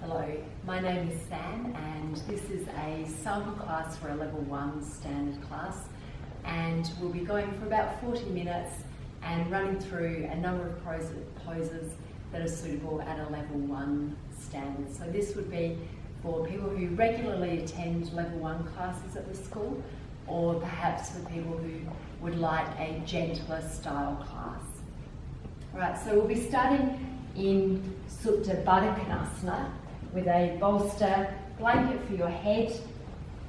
Hello, my name is Sam and this is a sample class for a level 1 standard class, and we'll be going for about 40 minutes and running through a number of poses that are suitable at a level 1 standard. So this would be for people who regularly attend level 1 classes at the school, or perhaps for people who would like a gentler style class. Alright, so we'll be starting in Supta Baddha Konasana with a bolster, blanket for your head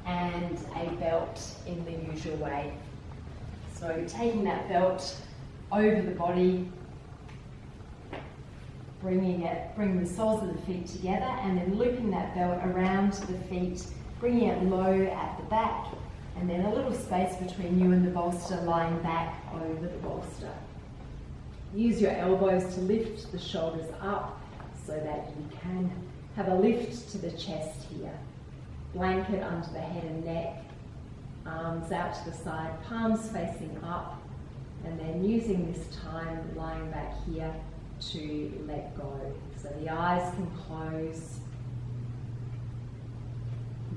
and a belt in the usual way. So taking that belt over the body, bring the soles of the feet together and then looping that belt around the feet, bringing it low at the back and then a little space between you and the bolster, lying back over the bolster. Use your elbows to lift the shoulders up so that you can have a lift to the chest here. Blanket under the head and neck, arms out to the side, palms facing up, and then using this time lying back here to let go. So the eyes can close.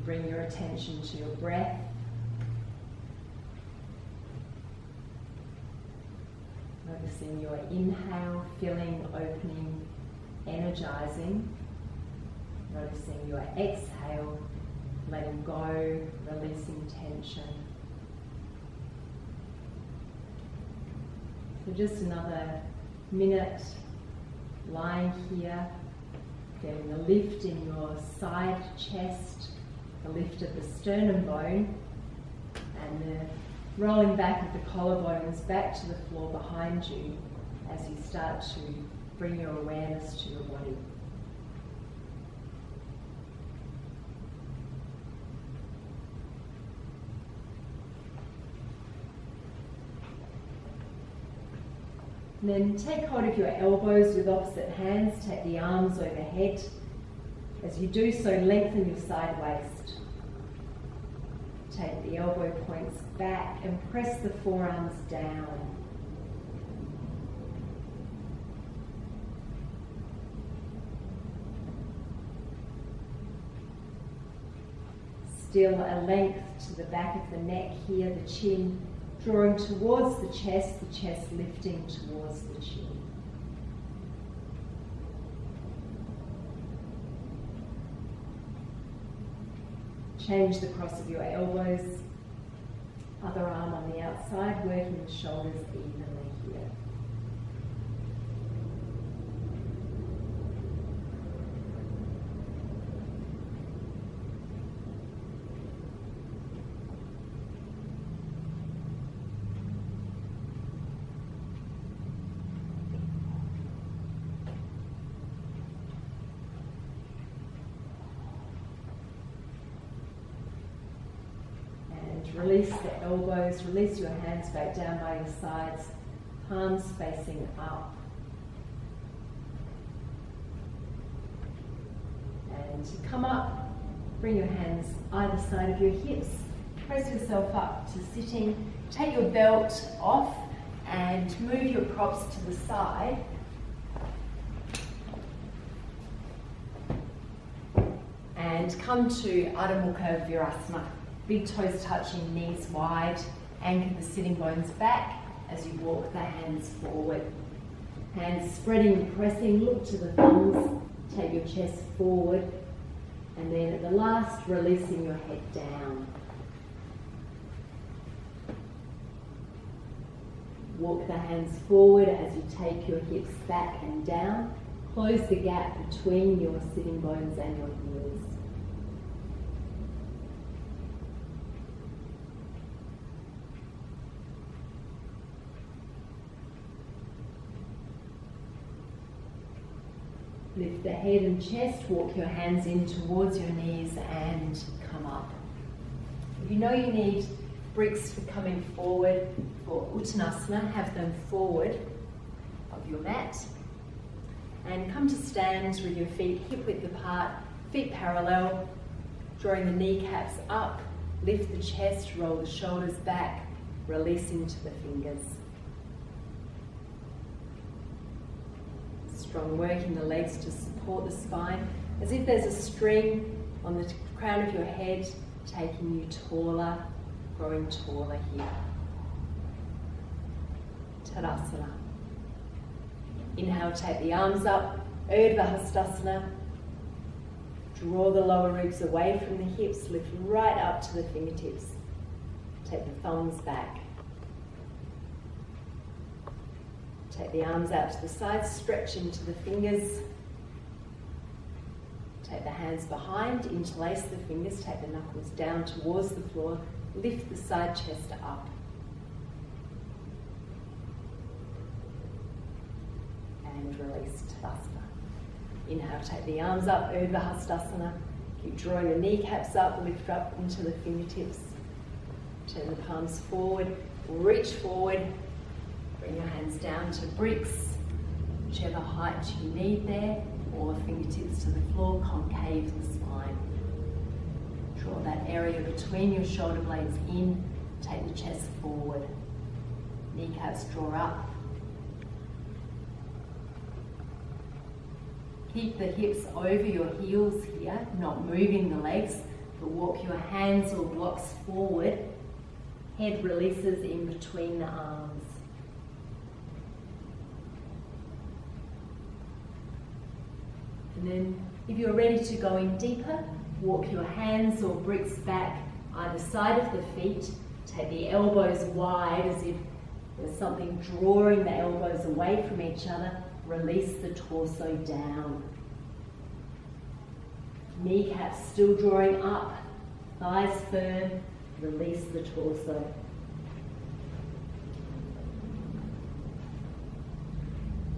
Bring your attention to your breath. Noticing your inhale, filling, opening, energizing. Noticing your exhale, letting go, releasing tension. So just another minute lying here, feeling a lift in your side chest, the lift of the sternum bone, and the rolling back of the collarbones back to the floor behind you as you start to bring your awareness to your body. And then take hold of your elbows with opposite hands, take the arms overhead. As you do so, lengthen your side waist. Take the elbow points back and press the forearms down. Still a length to the back of the neck here, the chin drawing towards the chest lifting towards the chin. Change the cross of your elbows, other arm on the outside, working the shoulders evenly here. Release the elbows, release your hands back down by your sides, palms facing up. And to come up, bring your hands either side of your hips, press yourself up to sitting, take your belt off and move your props to the side. And come to Adho Mukha Virasana. Big toes touching, knees wide, anchor the sitting bones back as you walk the hands forward. Hands spreading and pressing, look to the thumbs, take your chest forward, and then at the last, releasing your head down. Walk the hands forward as you take your hips back and down. Close the gap between your sitting bones and your heels. Lift the head and chest, walk your hands in towards your knees and come up. If you know you need bricks for coming forward for Uttanasana, have them forward of your mat. And come to stand with your feet hip width apart, feet parallel, drawing the kneecaps up, lift the chest, roll the shoulders back, release into the fingers. Strong work in the legs to support the spine, as if there's a string on the crown of your head, taking you taller, growing taller here. Tadasana. Inhale, take the arms up, Urdhva Hastasana. Draw the lower ribs away from the hips, lift right up to the fingertips. Take the thumbs back. Take the arms out to the sides, stretch into the fingers. Take the hands behind, interlace the fingers, take the knuckles down towards the floor, lift the side chest up. And release Tadasana. Inhale, take the arms up, Urdhva Hastasana. Keep drawing the kneecaps up, lift up into the fingertips. Turn the palms forward, reach forward. Bring your hands down to bricks, whichever height you need there, or fingertips to the floor, concave the spine. Draw that area between your shoulder blades in, take the chest forward. Kneecaps draw up. Keep the hips over your heels here, not moving the legs, but walk your hands or blocks forward. Head releases in between the arms. And then, if you're ready to go in deeper, walk your hands or bricks back either side of the feet. Take the elbows wide as if there's something drawing the elbows away from each other. Release the torso down. Kneecaps still drawing up, thighs firm. Release the torso.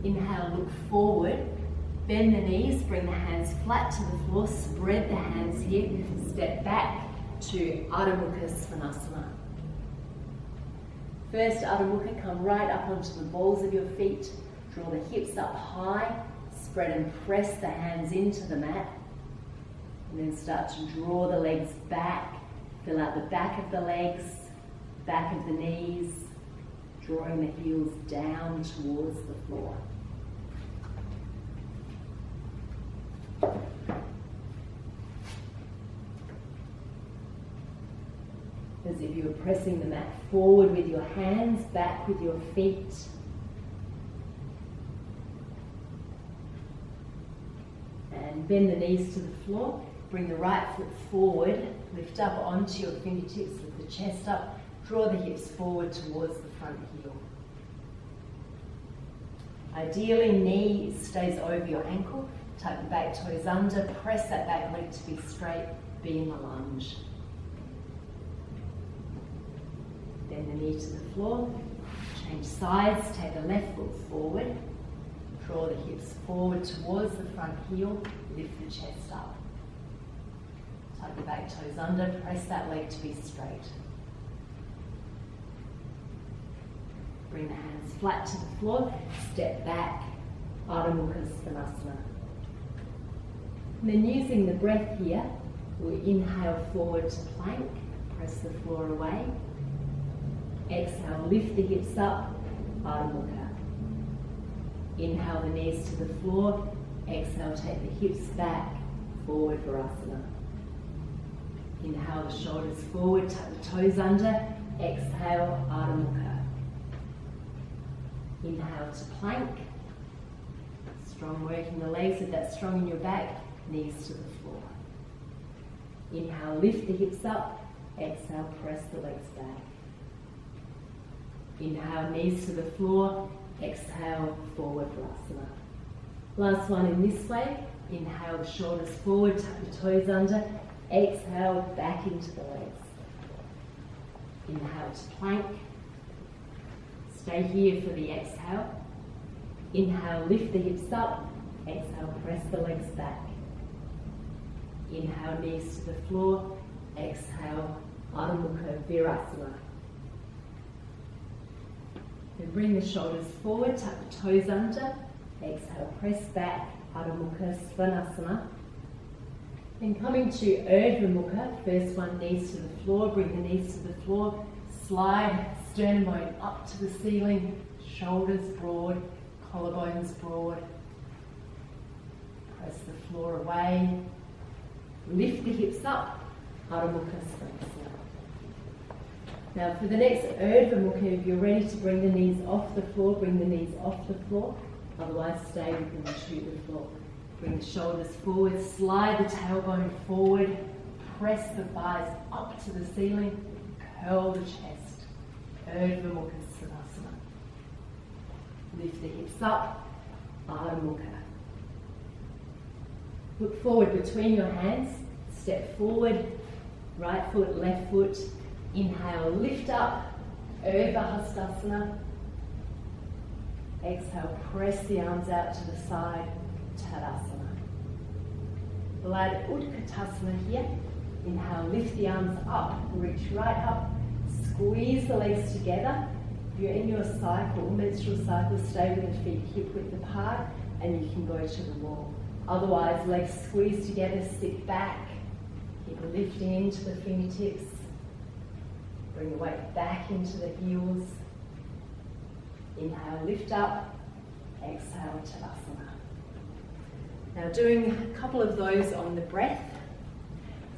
Inhale, look forward. Bend the knees, bring the hands flat to the floor, spread the hands here, step back to Adho Mukha Svanasana. First Adho Mukha, come right up onto the balls of your feet, draw the hips up high, spread and press the hands into the mat, and then start to draw the legs back, fill out the back of the legs, back of the knees, drawing the heels down towards the floor. As if you were pressing the mat forward with your hands, back with your feet. And bend the knees to the floor. Bring the right foot forward, lift up onto your fingertips, lift the chest up, draw the hips forward towards the front heel. Ideally, knee stays over your ankle, tuck the back toes under, press that back leg to be straight, be in the lunge. Bend the knee to the floor, change sides, take the left foot forward, draw the hips forward towards the front heel, lift the chest up. Tuck the back toes under, press that leg to be straight. Bring the hands flat to the floor, step back, Adho Mukha Svanasana. And then using the breath here, we'll inhale forward to plank, press the floor away. Exhale, lift the hips up, Adho Mukha. Inhale the knees to the floor, exhale, take the hips back, forward Virasana. Inhale the shoulders forward, tuck the toes under, exhale, Adho Mukha. Inhale to plank. Strong work in the legs, if that's strong in your back, knees to the floor. Inhale, lift the hips up. Exhale, press the legs back. Inhale, knees to the floor. Exhale, forward Virasana. Last one in this way. Inhale, the shoulders forward, tuck the toes under. Exhale, back into the legs. Inhale to plank. Stay here for the exhale. Inhale, lift the hips up. Exhale, press the legs back. Inhale, knees to the floor. Exhale, Adho Mukha Virasana. Then bring the shoulders forward, tuck the toes under. Exhale, press back, Adho Mukha Svanasana. Then coming to Urdhva Mukha, first one, knees to the floor, bring the knees to the floor, slide sternum bone up to the ceiling, shoulders broad, collarbones broad. Press the floor away. Lift the hips up. Adho Mukha Svanasana. Now for the next Urdhva Mukha, if you're ready to bring the knees off the floor, bring the knees off the floor. Otherwise, stay with them to the floor. Bring the shoulders forward, slide the tailbone forward, press the thighs up to the ceiling, curl the chest. Urdhva Mukha Svanasana. Lift the hips up, Adho Mukha. Look forward between your hands, step forward, right foot, left foot. Inhale, lift up, Urdhva Hastasana. Exhale, press the arms out to the side, Tadasana. We'll add Utkatasana here. Inhale, lift the arms up, reach right up, squeeze the legs together. If you're in your cycle, menstrual cycle, stay with the feet hip width apart and you can go to the wall. Otherwise, legs squeeze together, sit back, keep lifting into the fingertips. Bring the weight back into the heels. Inhale, lift up. Exhale, Tadasana. Now doing a couple of those on the breath.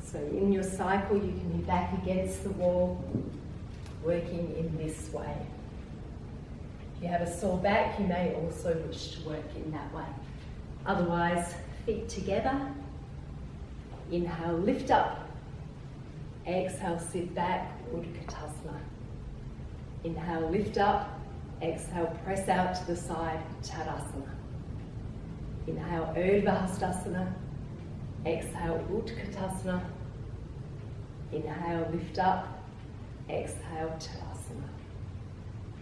So in your cycle, you can be back against the wall, working in this way. If you have a sore back, you may also wish to work in that way. Otherwise, feet together. Inhale, lift up. Exhale, sit back, Utkatasana. Inhale, lift up. Exhale, press out to the side, Tadasana. Inhale, Urdhva Hastasana. Exhale, Utkatasana. Inhale, lift up. Exhale, Tadasana.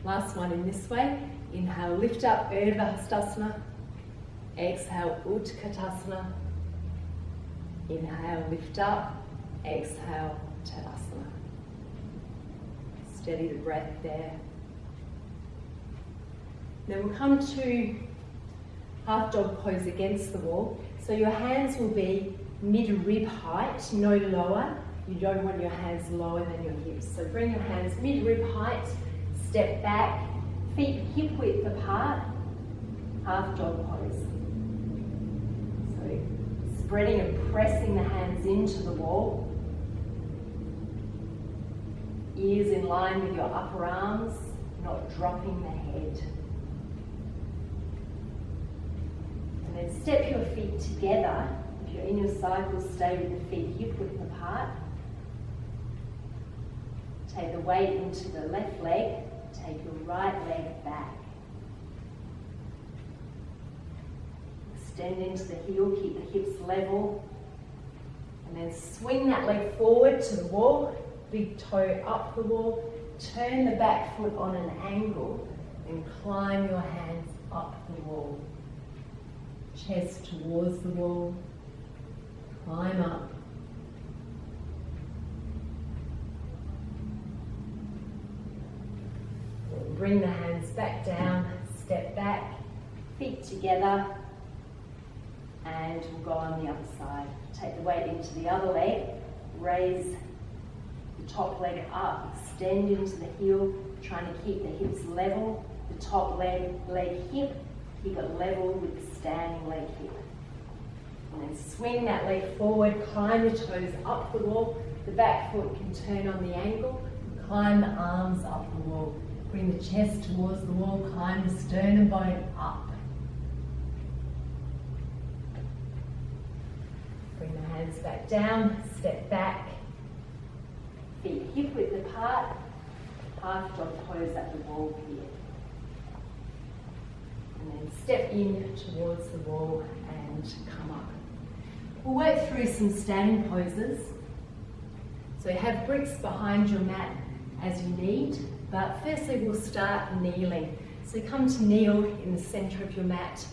Last one in this way. Inhale, lift up, Urdhva Hastasana. Exhale, Utkatasana. Inhale, lift up. Exhale, Tadasana. Steady the breath there. Then we'll come to half dog pose against the wall. So your hands will be mid-rib height, no lower. You don't want your hands lower than your hips. So bring your hands mid-rib height, step back, feet hip width apart, half dog pose. So spreading and pressing the hands into the wall. Ears in line with your upper arms, not dropping the head. And then step your feet together. If you're in your cycle, stay with the feet hip width apart. Take the weight into the left leg, take your right leg back. Extend into the heel, keep the hips level. And then swing that leg forward to the wall. Big toe up the wall, turn the back foot on an angle and climb your hands up the wall. Chest towards the wall, climb up. Bring the hands back down, step back, feet together, and we'll go on the other side. Take the weight into the other leg, raise the top leg up, extend into the heel, trying to keep the hips level. The top leg hip, keep it level with the standing leg hip. And then swing that leg forward, climb the toes up the wall. The back foot can turn on the angle, climb the arms up the wall. Bring the chest towards the wall, climb the sternum bone up. Bring the hands back down, step back. Feet hip width apart, half dog pose at the wall here. And then step in towards the wall and come up. We'll work through some standing poses. So you have bricks behind your mat as you need, but firstly we'll start kneeling. So come to kneel in the centre of your mat.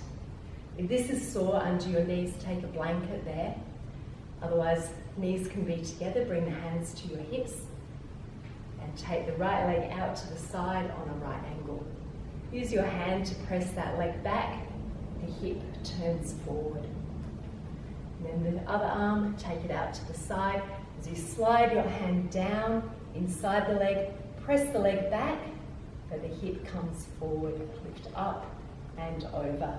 If this is sore under your knees, take a blanket there. Otherwise, knees can be together, bring the hands to your hips and take the right leg out to the side on a right angle. Use your hand to press that leg back, the hip turns forward. And then the other arm, take it out to the side. As you slide your hand down inside the leg, press the leg back, so the hip comes forward, lift up and over.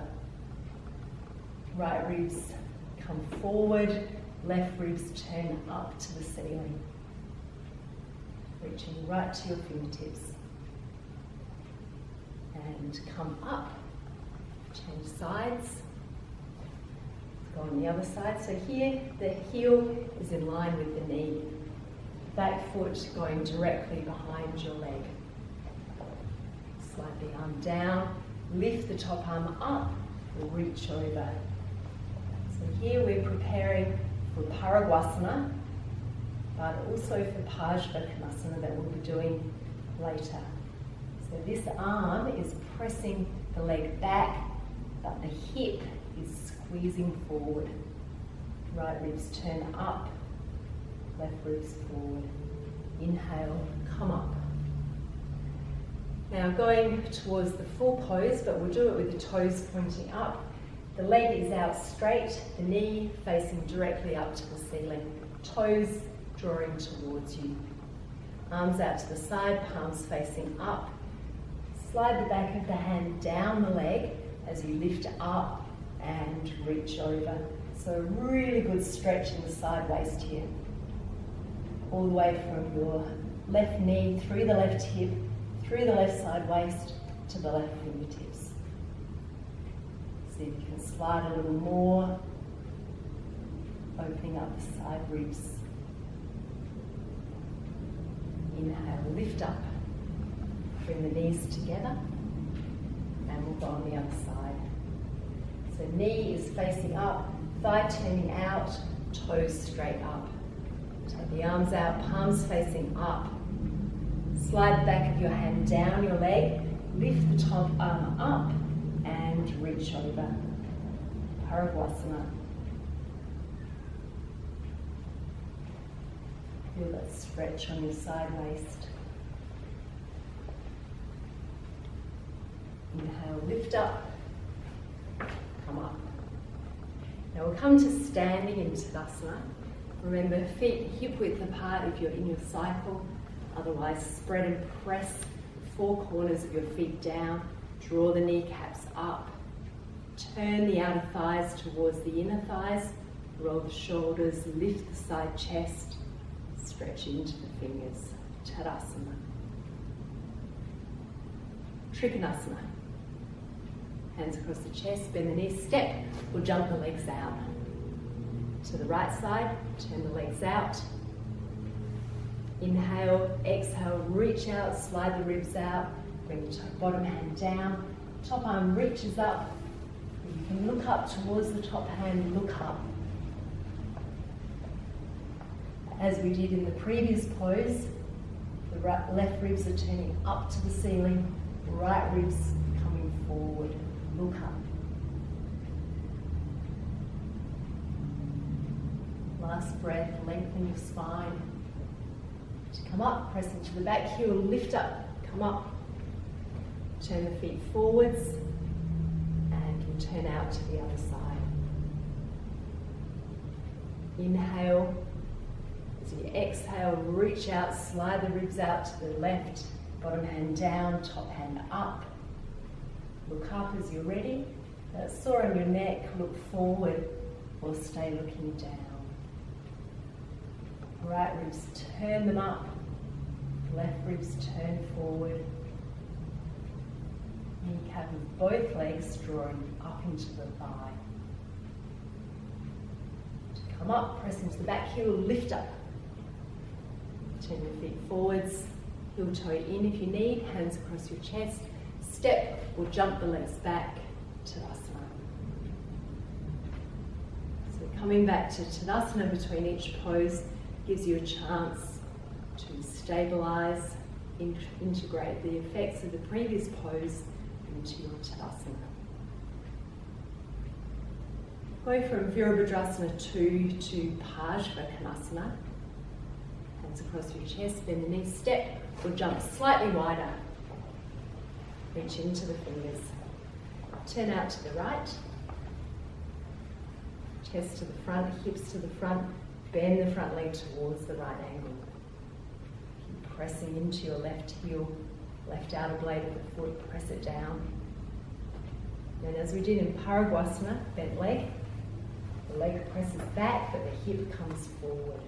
Right ribs Come forward, left ribs turn up to the ceiling. Reaching right to your fingertips. And come up, change sides. Go on the other side. So here, the heel is in line with the knee. Back foot going directly behind your leg. Slide the arm down, lift the top arm up, reach over. So here we're preparing for Paragwasana, but also for Pajvakonasana that we'll be doing later. So this arm is pressing the leg back, but the hip is squeezing forward. Right ribs turn up, left ribs forward. Inhale, come up. Now going towards the full pose, but we'll do it with the toes pointing up. The leg is out straight, the knee facing directly up to the ceiling. Toes drawing towards you. Arms out to the side, palms facing up. Slide the back of the hand down the leg as you lift up and reach over. So really good stretch in the side waist here. All the way from your left knee, through the left hip, through the left side waist to the left fingertips. See if you can slide a little more, opening up the side ribs. Inhale, lift up. Bring the knees together, and we'll go on the other side. So knee is facing up, thigh turning out, toes straight up. Take the arms out, palms facing up. Slide the back of your hand down your leg, lift the top arm up, and reach over. Paragwasana. Feel that stretch on your side waist. Inhale, lift up, come up. Now we'll come to standing in Tadasana. Remember, feet hip width apart if you're in your cycle. Otherwise, spread and press four corners of your feet down. Draw the kneecaps up. Turn the outer thighs towards the inner thighs. Roll the shoulders, lift the side chest. Stretch into the fingers. Tadasana. Trikonasana. Hands across the chest, bend the knees, step, or jump the legs out. To the right side, turn the legs out. Inhale, exhale, reach out, slide the ribs out, bring the bottom hand down, top arm reaches up. You can look up towards the top hand, look up. As we did in the previous pose, the left ribs are turning up to the ceiling, right ribs coming forward. Look up. Last breath, lengthen your spine. To come up, press into the back heel, lift up, come up. Turn the feet forwards and we'll turn out to the other side. Inhale. As you exhale, reach out, slide the ribs out to the left, bottom hand down, top hand up. Look up as you're ready. That sore on your neck, look forward or stay looking down. Right ribs, turn them up. Left ribs, turn forward. Kneecap with both legs drawing up into the thigh. To come up, press into the back heel, lift up. Turn your feet forwards, heel toe in if you need, hands across your chest. Step or jump the legs back, Tadasana. So coming back to Tadasana between each pose gives you a chance to stabilise, integrate the effects of the previous pose into your Tadasana. Go from Virabhadrasana 2 to Pajvakonasana. Hands across your chest, bend the knees, step or jump slightly wider. Reach into the fingers. Turn out to the right. Chest to the front, hips to the front. Bend the front leg towards the right angle. Keep pressing into your left heel, left outer blade of the foot, press it down. Then as we did in Paragwasana, bent leg, The leg presses back, but the hip comes forward.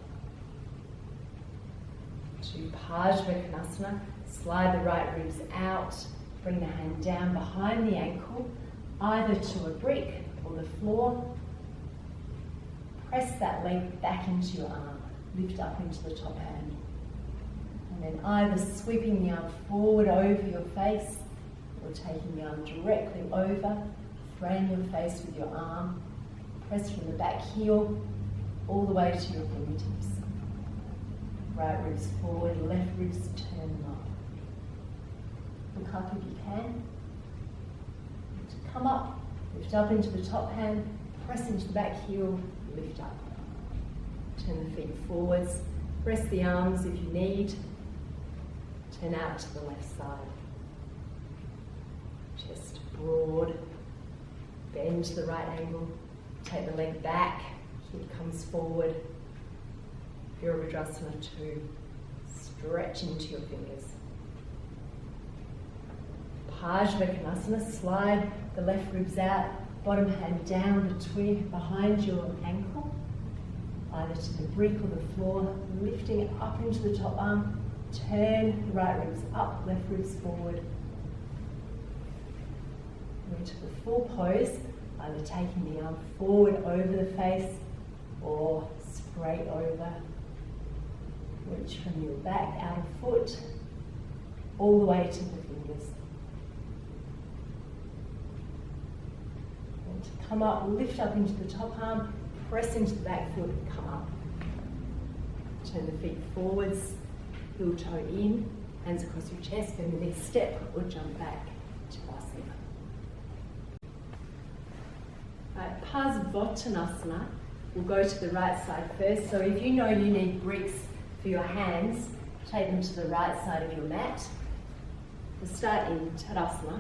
To Parsvakonasana, slide the right ribs out, bring the hand down behind the ankle, either to a brick or the floor. Press that leg back into your arm, lift up into the top hand. And then either sweeping the arm forward over your face or taking the arm directly over, frame your face with your arm, press from the back heel all the way to your fingertips. Right ribs forward, left ribs turn them up. Look up if you can. Come up, lift up into the top hand, press into the back heel, lift up. Turn the feet forwards, press the arms if you need. Turn out to the left side. Chest broad, bend to the right angle, take the leg back, hip comes forward. Virabhadrasana 2, stretch into your fingers. Parsvakonasana, slide the left ribs out, bottom hand down behind your ankle, either to the brick or the floor, lifting it up into the top arm, turn the right ribs up, left ribs forward. Into the full pose, either taking the arm forward over the face or straight over. Reach from your back, outer foot, all the way to the fingers. And to come up, lift up into the top arm, press into the back foot, come up. Turn the feet forwards, heel toe in, hands across your chest, bend the knee, step or jump back to Asana. Right, Parsvakonasana, we'll go to the right side first. So if you know you need bricks for your hands, take them to the right side of your mat. We'll start in Tadasana.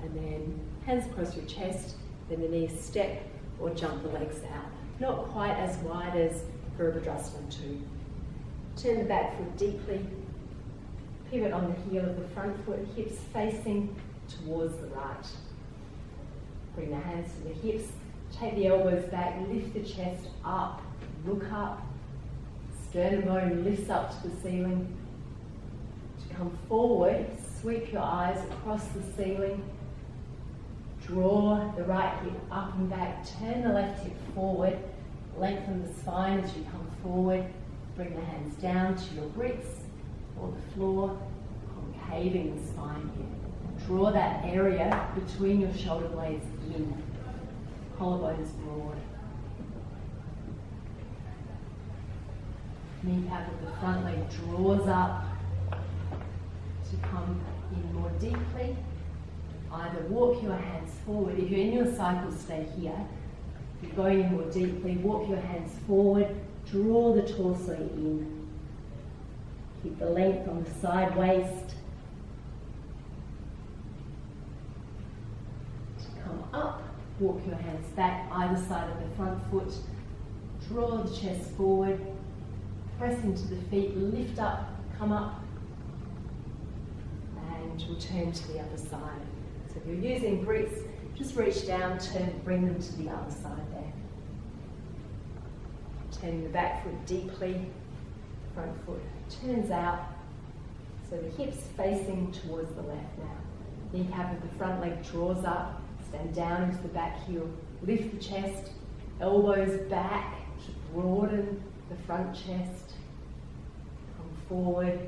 And then hands across your chest, then the knees step or jump the legs out. Not quite as wide as Virabhadrasana 2. Turn the back foot deeply. Pivot on the heel of the front foot, hips facing towards the right. Bring the hands to the hips. Take the elbows back, lift the chest up, look up. Sternum bone lifts up to the ceiling. To come forward, sweep your eyes across the ceiling. Draw the right hip up and back. Turn the left hip forward. Lengthen the spine as you come forward. Bring the hands down to your bricks or the floor. Concaving the spine here. Draw that area between your shoulder blades in. Collarbones broad. Kneecap of the front leg draws up to come in more deeply. Either walk your hands forward. If you're in your cycle, stay here. If you're going in more deeply, walk your hands forward. Draw the torso in. Keep the length on the side waist. To come up, walk your hands back either side of the front foot. Draw the chest forward. Press into the feet, lift up, come up. And we'll turn to the other side. So if you're using bricks, just reach down, turn, bring them to the other side there. Turning the back foot deeply, front foot turns out. So the hips facing towards the left now. Kneecap of the front leg draws up, stand down into the back heel, lift the chest, elbows back to broaden the front chest. Come forward,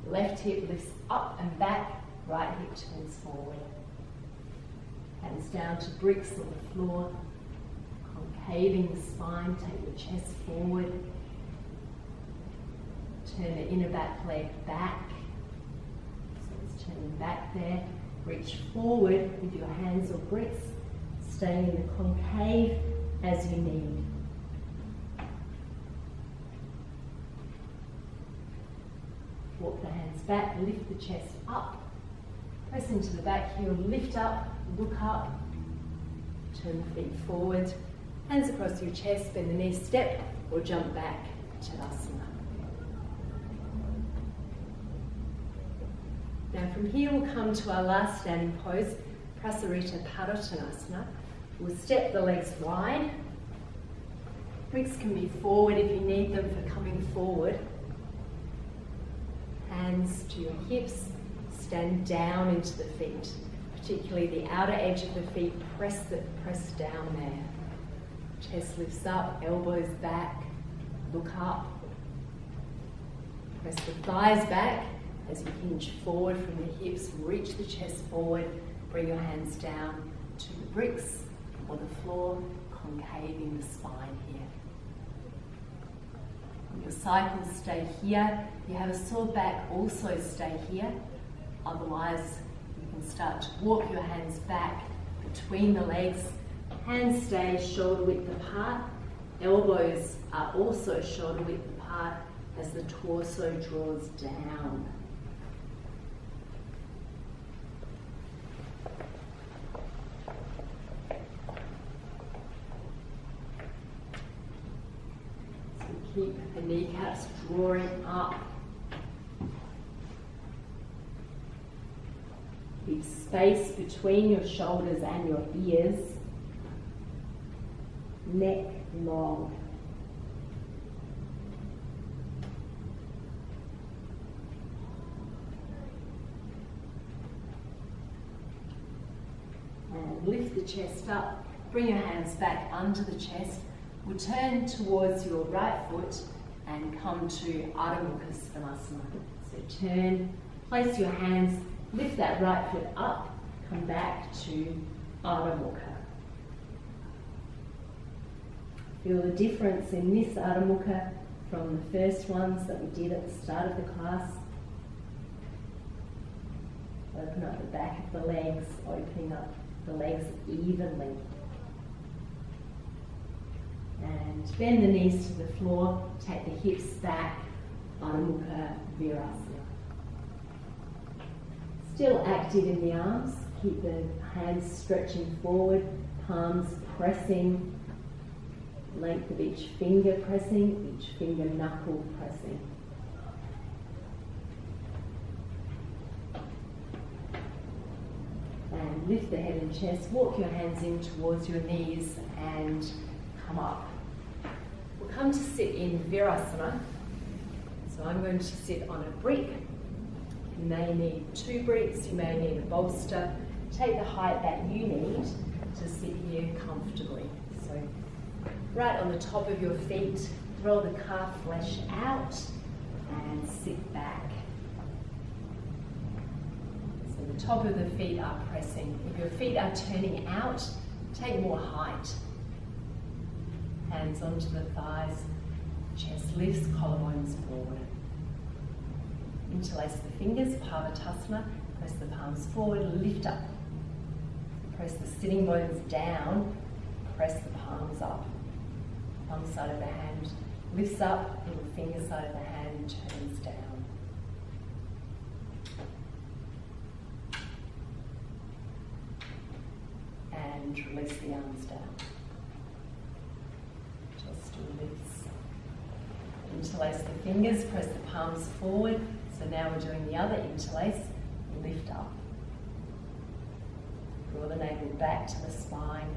left hip lifts up and back, right hip turns forward. Hands down to bricks or the floor. Concaving the spine, take your chest forward. Turn the inner back leg back. So it's turning back there. Reach forward with your hands or bricks, staying in the concave as you need. Walk the hands back, lift the chest up. Press into the back heel, lift up, look up. Turn the feet forward. Hands across your chest, bend the knees, step or jump back to Asana. Now from here we'll come to our last standing pose, Prasarita Padottanasana. We'll step the legs wide. Bricks can be forward if you need them for coming forward. Hands to your hips, stand down into the feet, particularly the outer edge of the feet, press down there. Chest lifts up, elbows back, look up. Press the thighs back as you hinge forward from the hips, reach the chest forward, bring your hands down to the bricks or the floor, concaving the spine here. Your cycles stay here. If you have a sore back, also stay here. Otherwise, you can start to walk your hands back between the legs. Hands stay shoulder width apart. Elbows are also shoulder width apart as the torso draws down. Keep the kneecaps drawing up. Keep space between your shoulders and your ears. Neck long. And lift the chest up. Bring your hands back under the chest. We'll turn towards your right foot and come to Adha Mukha Svanasana. So turn, place your hands, lift that right foot up, come back to Adha Mukha. Feel the difference in this Adha Mukha from the first ones that we did at the start of the class. Open up the back of the legs, opening up the legs evenly. And bend the knees to the floor, take the hips back, Adha Mukha Virasana. Still active in the arms, keep the hands stretching forward, palms pressing, length of each finger pressing, each finger knuckle pressing. And lift the head and chest, walk your hands in towards your knees and come up. We'll come to sit in Virasana. So I'm going to sit on a brick. You may need 2 bricks, you may need a bolster. Take the height that you need to sit here comfortably. So right on the top of your feet, roll the calf flesh out and sit back. So the top of the feet are pressing. If your feet are turning out, take more height. Hands onto the thighs, chest lifts, collarbones forward. Interlace the fingers, Parvatasana, press the palms forward, lift up. Press the sitting bones down, press the palms up. Thumb side of the hand lifts up, little finger side of the hand turns down. And release the arms down. Lifts. Interlace the fingers, press the palms forward. So now we're doing the other interlace. Lift up. Draw the navel back to the spine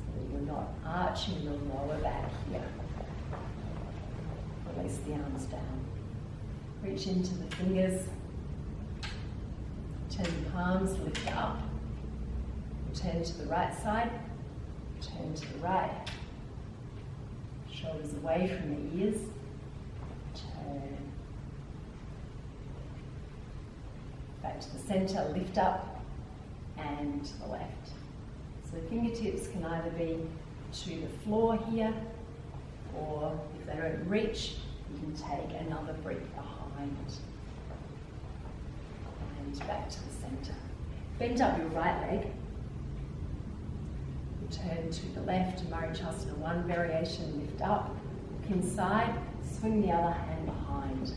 so that you're not arching your lower back here. Release the arms down. Reach into the fingers. Turn the palms, lift up. Turn to the right side. Turn to the right. Shoulders away from the ears. Turn. Back to the centre, lift up and to the left. So the fingertips can either be to the floor here, or if they don't reach, you can take another brick behind. And back to the centre. Bend up your right leg. Turn to the left, Marichasana 1 variation, lift up, look inside, swing the other hand behind.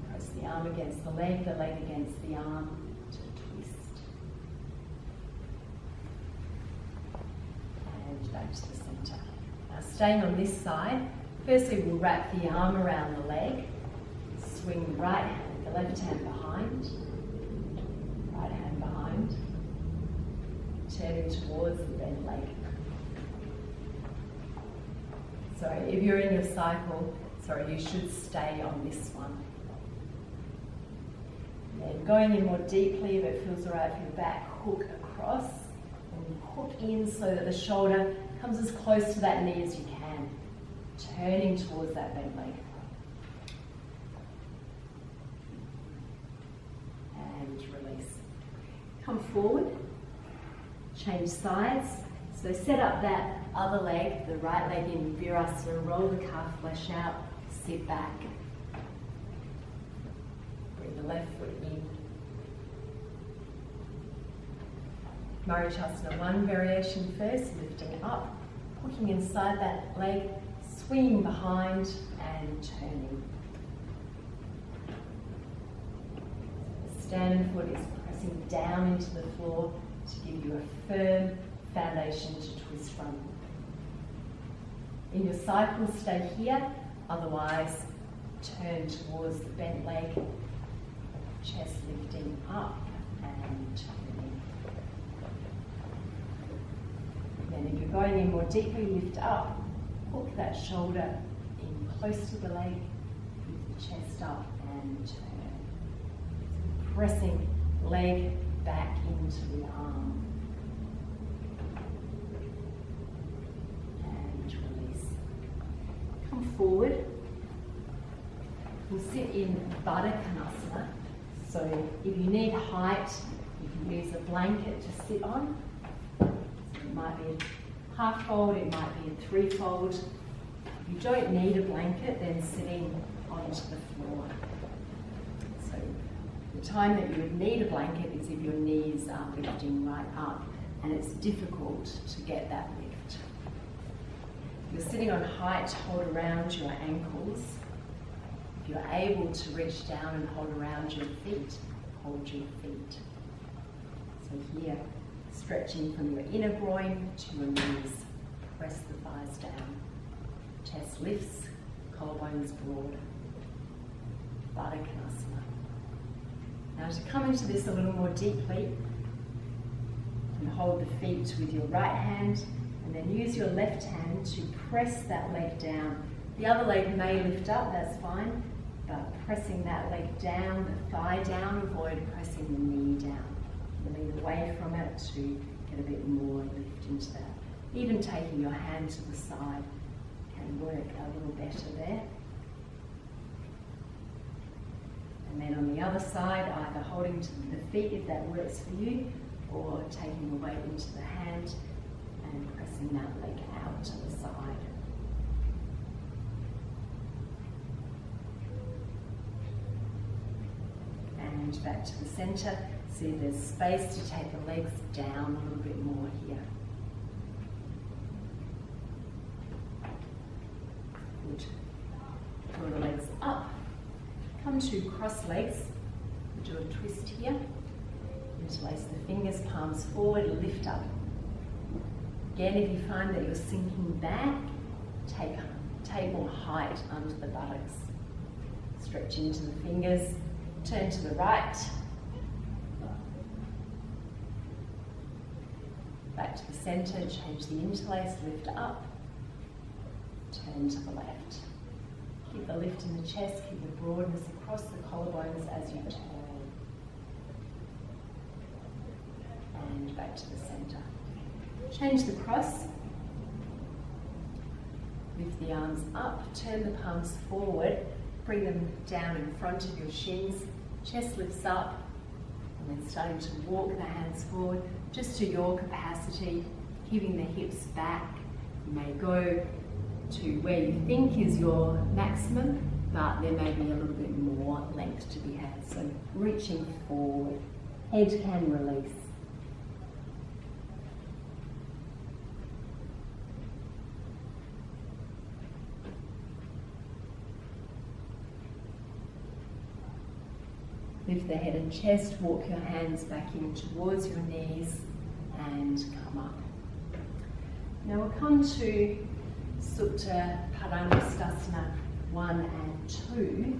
Press the arm against the leg against the arm to twist. And back to the centre. Now staying on this side, firstly we'll wrap the arm around the leg, swing the right hand, the left hand behind, right hand behind, turning towards the bent leg. Sorry, if you're in your cycle, you should stay on this one. Then going in more deeply, if it feels right for your back, hook across and hook in so that the shoulder comes as close to that knee as you can, turning towards that bent leg. And release. Come forward, change sides. So set up that other leg, the right leg in Virasana, roll the calf flesh out, sit back. Bring the left foot in. Marichyasana, one variation first, lifting up, hooking inside that leg, swinging behind and turning. The standing foot is pressing down into the floor to give you a firm foundation to twist from. In your cycle, stay here, otherwise turn towards the bent leg, chest lifting up and turning. Then if you're going in more deeply, lift up, hook that shoulder in close to the leg, lift the chest up and turn. So pressing leg back into the arm. Come forward. We'll sit in Baddha-Konasana. So if you need height, you can use a blanket to sit on. So it might be a half fold, it might be a three-fold. If you don't need a blanket, then sitting onto the floor. So the time that you would need a blanket is if your knees are lifting right up and it's difficult to get that lift. If you're sitting on height, hold around your ankles. If you're able to reach down and hold around your feet, hold your feet. So here, stretching from your inner groin to your knees. Press the thighs down. Chest lifts, collarbones broad. Baddha-Konasana. Now to come into this a little more deeply, and hold the feet with your right hand, and then use your left hand to press that leg down. The other leg may lift up, that's fine, but pressing that leg down, the thigh down, avoid pressing the knee down. Lean away from it to get a bit more lift into that. Even taking your hand to the side can work a little better there. And then on the other side, either holding to the feet if that works for you, or taking the weight into the hand and pressing that leg out to the side. And back to the centre. See if there's space to take the legs down a little bit more here. Good. Draw the legs up. Come to cross legs. Do a twist here. Interlace the fingers, palms forward, lift up. Again, if you find that you're sinking back, take table height under the buttocks. Stretch into the fingers, turn to the right. Back to the centre, change the interlace, lift up, turn to the left. Keep the lift in the chest, keep the broadness across the collarbones as you turn. And back to the centre. Change the cross. Lift the arms up, turn the palms forward, bring them down in front of your shins, chest lifts up, and then starting to walk the hands forward, just to your capacity, keeping the hips back. You may go to where you think is your maximum, but there may be a little bit more length to be had. So reaching forward, head can release. Lift the head and chest, walk your hands back in towards your knees and come up. Now we'll come to Supta Padangusthasana 1 and 2.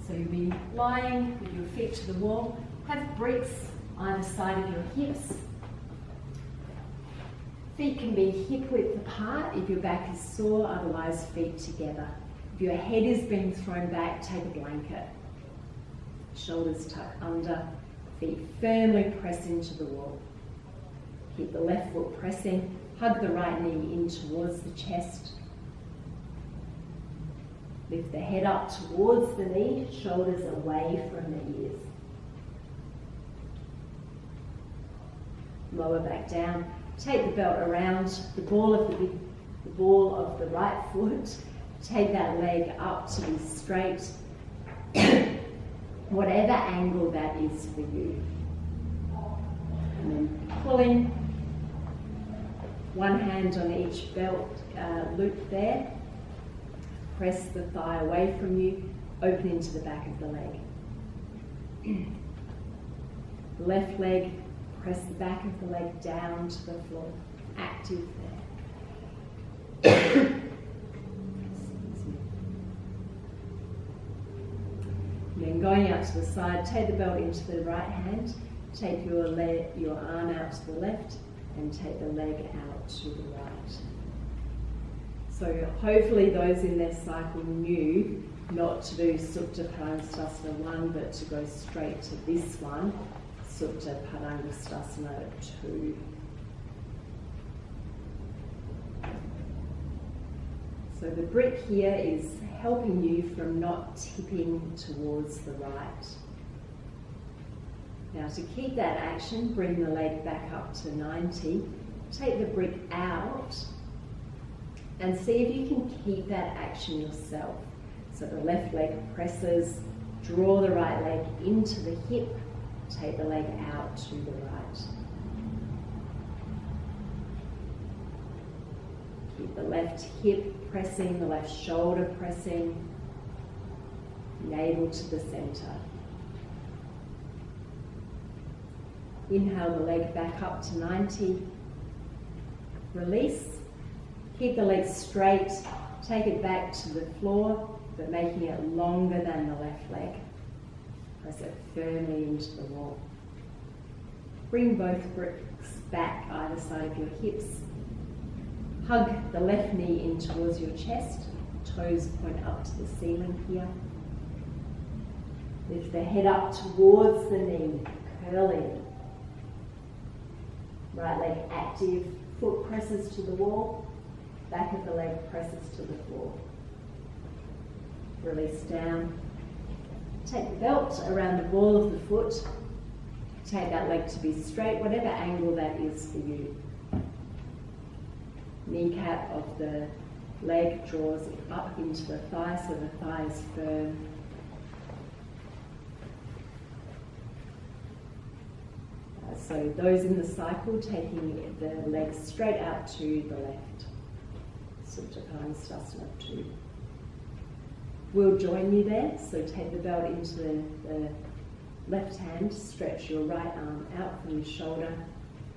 So you'll be lying with your feet to the wall, have bricks either side of your hips. Feet can be hip width apart if your back is sore, otherwise feet together. If your head is being thrown back, take a blanket. Shoulders tuck under, feet firmly press into the wall. Keep the left foot pressing, hug the right knee in towards the chest. Lift the head up towards the knee, shoulders away from the ears. Lower back down. Take the belt around the ball of the right foot. Take that leg up to be straight, whatever angle that is for you. And then pulling one hand on each belt loop there. Press the thigh away from you, open into the back of the leg. Left leg, press the back of the leg down to the floor. Active there. And then going out to the side, take the belt into the right hand, take your arm out to the left, and take the leg out to the right. So hopefully those in their cycle knew not to do Supta Padangusthasana 1, but to go straight to this one, Supta Padangusthasana 2. So the brick here is helping you from not tipping towards the right. Now to keep that action, bring the leg back up to 90, take the brick out, and see if you can keep that action yourself. So the left leg presses, draw the right leg into the hip, take the leg out to the right. Keep the left hip pressing, the left shoulder pressing, navel to the center. Inhale the leg back up to 90. Release. Keep the leg straight, take it back to the floor, but making it longer than the left leg. Press it firmly into the wall. Bring both bricks back either side of your hips. Hug the left knee in towards your chest, toes point up to the ceiling here. Lift the head up towards the knee, curling. Right leg active, foot presses to the wall. Back of the leg presses to the floor. Release down. Take the belt around the ball of the foot. Take that leg to be straight, whatever angle that is for you. Kneecap of the leg draws up into the thigh so the thigh is firm. So those in the cycle taking the leg straight out to the left. Supta Padangusthasana 2. We'll join you there, so take the belt into the left hand, stretch your right arm out from your shoulder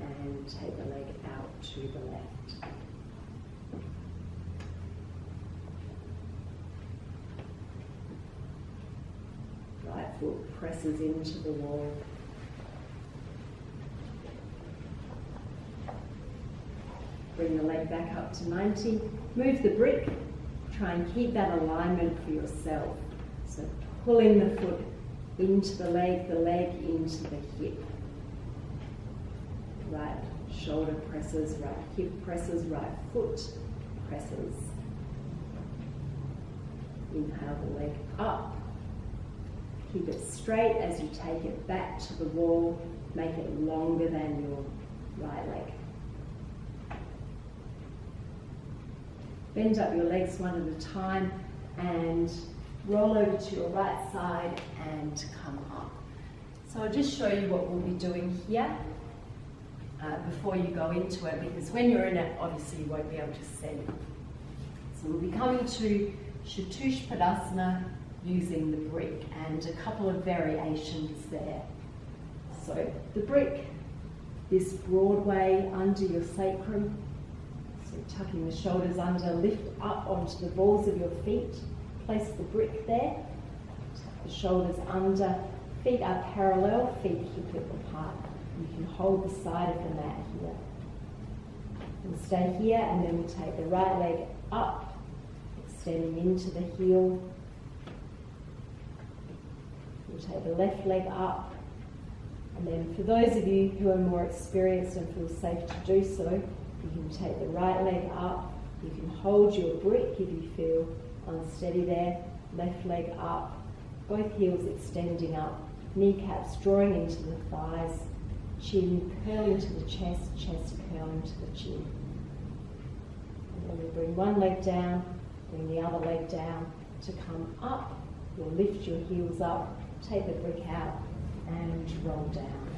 and take the leg out to the left. Right foot presses into the wall. Bring the leg back up to 90. Move the brick. Try and keep that alignment for yourself. So pulling the foot into the leg into the hip. Right shoulder presses, right hip presses, right foot presses. Inhale the leg up. Keep it straight as you take it back to the wall. Make it longer than your right leg. Bend up your legs one at a time and roll over to your right side and come up. So I'll just show you what we'll be doing here before you go into it, because when you're in it, obviously you won't be able to see. So we'll be coming to Chatushpadasana using the brick and a couple of variations there. So the brick, this broad way under your sacrum. So tucking the shoulders under, lift up onto the balls of your feet, place the brick there, tuck the shoulders under, feet are parallel, feet hip width apart. You can hold the side of the mat here. We'll stay here, and then we'll take the right leg up, extending into the heel. We'll take the left leg up, and then for those of you who are more experienced and feel safe to do so, you can take the right leg up. You can hold your brick if you feel unsteady there. Left leg up, both heels extending up, kneecaps drawing into the thighs, chin curling to the chest, chest curling to the chin. And then we bring one leg down, bring the other leg down to come up. You'll lift your heels up, take the brick out and roll down.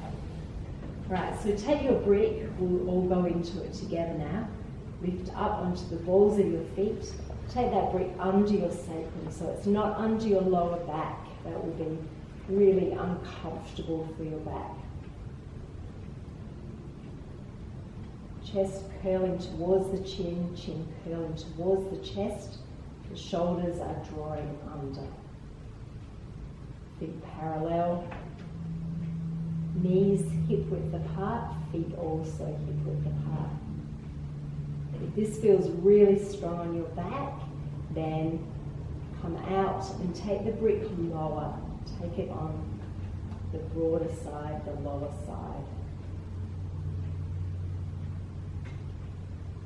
Right, so take your brick, we'll all go into it together now. Lift up onto the balls of your feet. Take that brick under your sacrum, so it's not under your lower back. That will be really uncomfortable for your back. Chest curling towards the chin, chin curling towards the chest. The shoulders are drawing under. Feet parallel. Knees hip width apart, feet also hip width apart. If this feels really strong on your back, then come out and take the brick lower. Take it on the broader side, the lower side.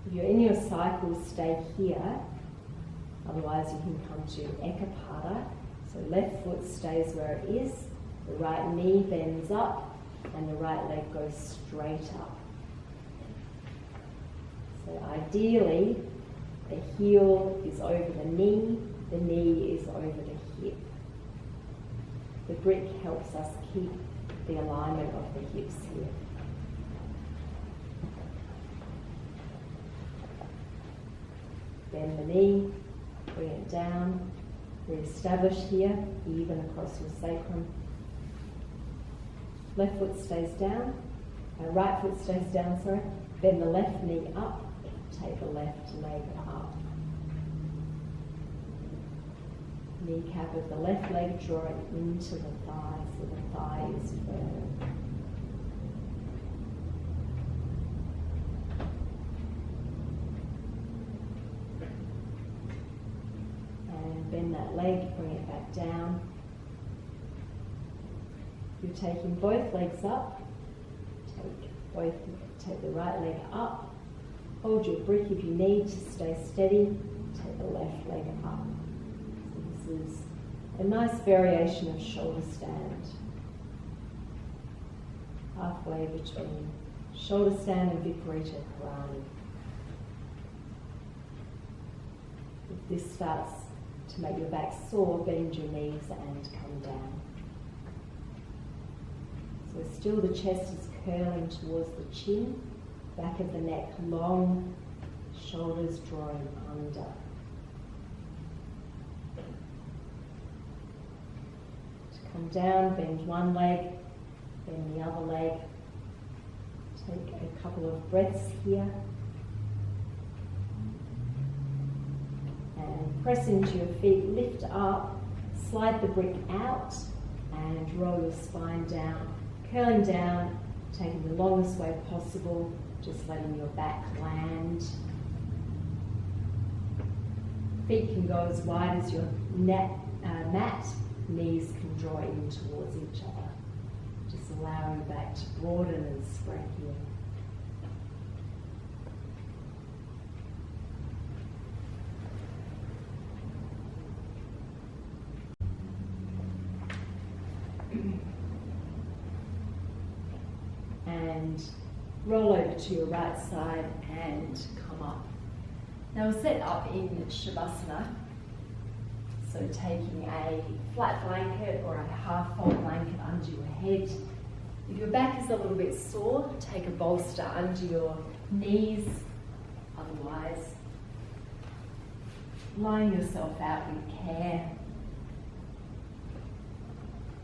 If you're in your cycle, stay here. Otherwise you can come to Ekapada. So left foot stays where it is, the right knee bends up, and the right leg goes straight up. So ideally, the heel is over the knee is over the hip. The brick helps us keep the alignment of the hips here. Bend the knee, bring it down, re-establish here, even across your sacrum. Left foot stays down, right foot stays down, sorry. Bend the left knee up, take the left leg up. Kneecap of the left leg drawing into the thigh, so the thigh is firm. And bend that leg, bring it back down. You're taking both legs up. Take the right leg up. Hold your brick if you need to stay steady. Take the left leg up. So this is a nice variation of shoulder stand. Halfway between shoulder stand and Viparita Karani. If this starts to make your back sore, bend your knees and come down. So still the chest is curling towards the chin, back of the neck long, shoulders drawing under. To come down, bend one leg, bend the other leg. Take a couple of breaths here. And press into your feet, lift up, slide the brick out, and roll your spine down. Curling down, taking the longest way possible, just letting your back land. Feet can go as wide as your mat, knees can draw in towards each other. Just allowing your back to broaden and spread here. And roll over to your right side and come up. Now we'll set up in Shavasana. So taking a flat blanket or a half fold blanket under your head. If your back is a little bit sore, take a bolster under your knees. Otherwise, lying yourself out with care.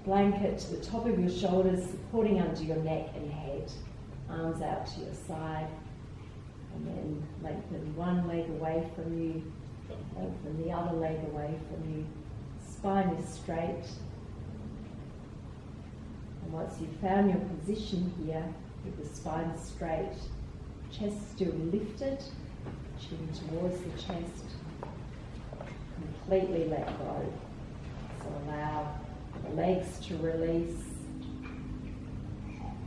Blanket to the top of your shoulders, supporting under your neck and head. Arms out to your side. And then lengthen one leg away from you. Lengthen the other leg away from you. Spine is straight. And once you've found your position here, with the spine straight, Chest still lifted, chin towards the chest. Completely let go. So allow the legs to release.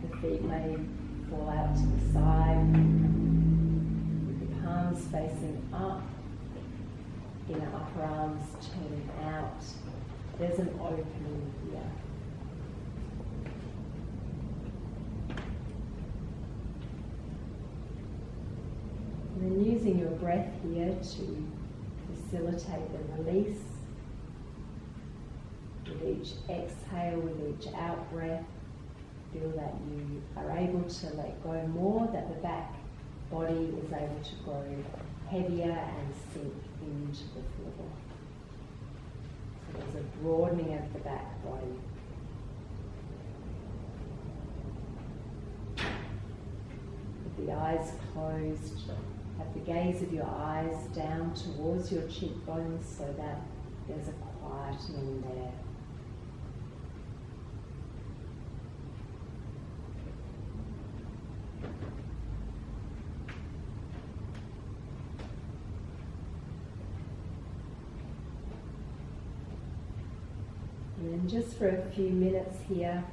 The feet may fall out to the side. With the palms facing up. Inner upper arms turning out. There's an opening here. And then using your breath here to facilitate the release. With each exhale, with each out breath, feel that you are able to let go more, that the back body is able to grow heavier and sink into the floor. So there's a broadening of the back body. With the eyes closed, have the gaze of your eyes down towards your cheekbones so that there's a quietening there. And then just for a few minutes here,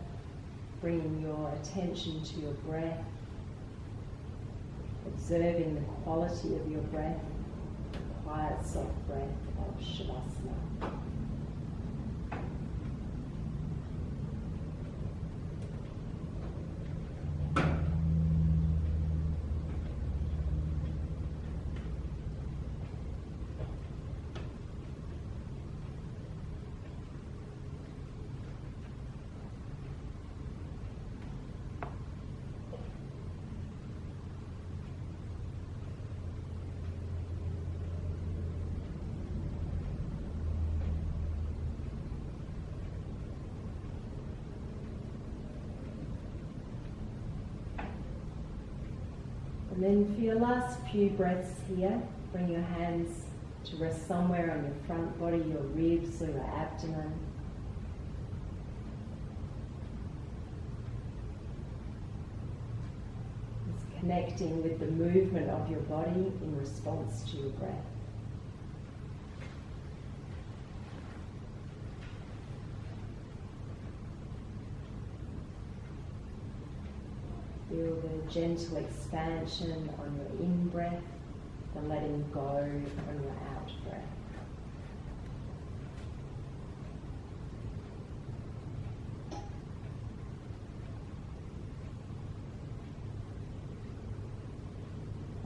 bringing your attention to your breath, observing the quality of your breath, the quiet, soft breath of Shavasana. And then for your last few breaths here, bring your hands to rest somewhere on your front body, your ribs or your abdomen. Just connecting with the movement of your body in response to your breath. Feel the gentle expansion on your in-breath, the letting go on your out-breath.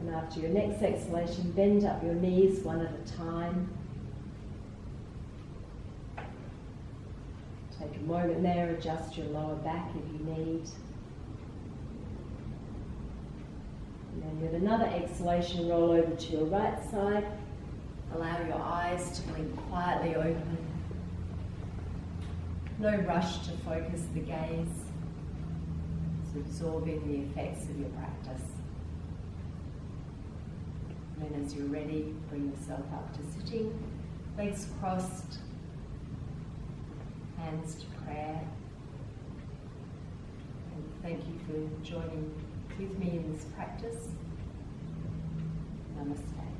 And after your next exhalation, bend up your knees one at a time. Take a moment there, adjust your lower back if you need. And then with another exhalation, roll over to your right side. Allow your eyes to blink quietly open. No rush to focus the gaze. It's absorbing the effects of your practice. And then as you're ready, bring yourself up to sitting, legs crossed, hands to prayer. And thank you for joining with me in this practice. Namaste.